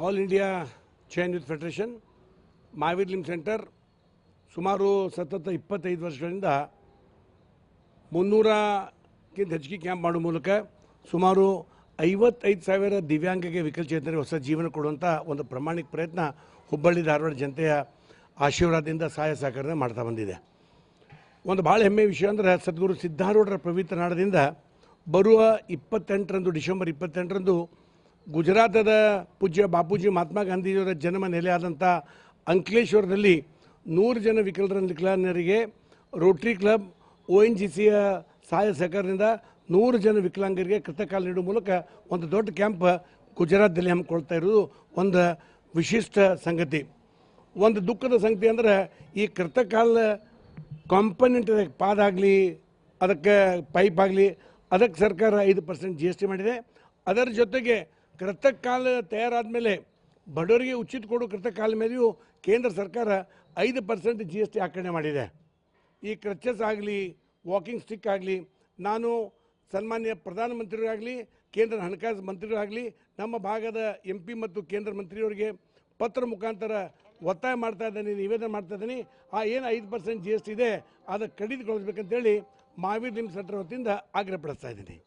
All India Jain youth federation Mahavir ಲಿಮ್ centre ಸುಮಾರು ಸತತ 25 ವರ್ಷಗಳಿಂದ 300ಕ್ಕಿಂತ ಹೆಚ್ಚಿಗೆ ಕ್ಯಾಂಪ್ ಮಾಡುವ ಮೂಲಕ ಸುಮಾರು 55,000 ದಿವ್ಯಾಂಗಗೆ ವಿಕಲಚೇತನರಿಗೆ ಹೊಸ ಜೀವನ ಕೊಡುವಂಥ ಒಂದು ಪ್ರಾಮಾಣಿಕ ಪ್ರಯತ್ನ ಹುಬ್ಬಳ್ಳಿ ಧಾರವಾಡ ಜನತೆಯ ಆಶೀರ್ವಾದದಿಂದ ಸಹಾಯ ಸಹಕಾರ ಮಾಡ್ತಾ ಬಂದಿದೆ. ಒಂದು ಭಾಳ ಹೆಮ್ಮೆಯ ವಿಷಯ ಅಂದರೆ ಸದ್ಗುರು ಸಿದ್ಧಾರೂಢರ ಪವಿತ್ರ ನಾಡದಿಂದ ಬರುವ 28ರಂದು ಡಿಸೆಂಬರ್ 28ರಂದು ಗುಜರಾತದ ಪೂಜ್ಯ ಬಾಪೂಜಿ ಮಹಾತ್ಮ ಗಾಂಧೀಜಿಯವರ ಜನ್ಮ ನೆಲೆಯಾದಂಥ ಅಂಕಲೇಶ್ವರದಲ್ಲಿ 100 ಜನ ವಿಕಲರಿಗೆ ರೋಟರಿ ಕ್ಲಬ್ ONGCಯ ಸಹಾಯ ಸಹಕಾರದಿಂದ 100 ಜನ ವಿಕಲಾಂಗರಿಗೆ ಕೃತಕಾಲ ನೀಡುವ ಮೂಲಕ ಒಂದು ದೊಡ್ಡ ಕ್ಯಾಂಪ್ ಗುಜರಾತ್ದಲ್ಲಿ ಹಮ್ಮಿಕೊಳ್ತಾ ಇರೋದು ಒಂದು ವಿಶಿಷ್ಟ ಸಂಗತಿ. ಒಂದು ದುಃಖದ ಸಂಗತಿ ಅಂದರೆ ಈ ಕೃತಕಾಲ ಕಾಂಪೊನೆಂಟ್ ಪಾದ ಆಗಲಿ ಅದಕ್ಕೆ ಪೈಪ್ ಆಗಲಿ ಅದಕ್ಕೆ ಸರ್ಕಾರ 5% GST ಮಾಡಿದೆ. ಅದರ ಜೊತೆಗೆ ಕೃತಕಾಲ ತಯಾರಾದ ಮೇಲೆ ಬಡವರಿಗೆ ಉಚಿತ ಕೊಡೋ ಕೃತಕಾಲ ಮೇಲೆಯೂ ಕೇಂದ್ರ ಸರ್ಕಾರ 5% GST ಆಕರಣೆ ಮಾಡಿದೆ. ಈ ಕ್ರಚಸ್ ಆಗಲಿ ವಾಕಿಂಗ್ ಸ್ಟಿಕ್ ಆಗಲಿ ನಾನು ಸನ್ಮಾನ್ಯ ಪ್ರಧಾನಮಂತ್ರಿಗಳಾಗಲಿ ಕೇಂದ್ರ ಹಣಕಾಸು ಮಂತ್ರಿಗಳಾಗಲಿ ನಮ್ಮ ಭಾಗದ MP ಮತ್ತು ಕೇಂದ್ರ ಮಂತ್ರಿಯವರಿಗೆ ಪತ್ರ ಮುಖಾಂತರ ಒತ್ತಾಯ ಮಾಡ್ತಾ ಇದ್ದೀನಿ, ನಿವೇದನೆ ಮಾಡ್ತಾ ಇದ್ದೀನಿ. ಆ ಏನು 5% GST ಇದೆ ಅದಕ್ಕೆ ಕಡಿತಗೊಳಿಸ್ಬೇಕಂತೇಳಿ ಮಹಾವೀರ್ ಲಿಮ್ ಸೆಂಟರ್ ವತಿಯಿಂದ ಆಗ್ರಹಪಡಿಸ್ತಾ ಇದ್ದೀನಿ.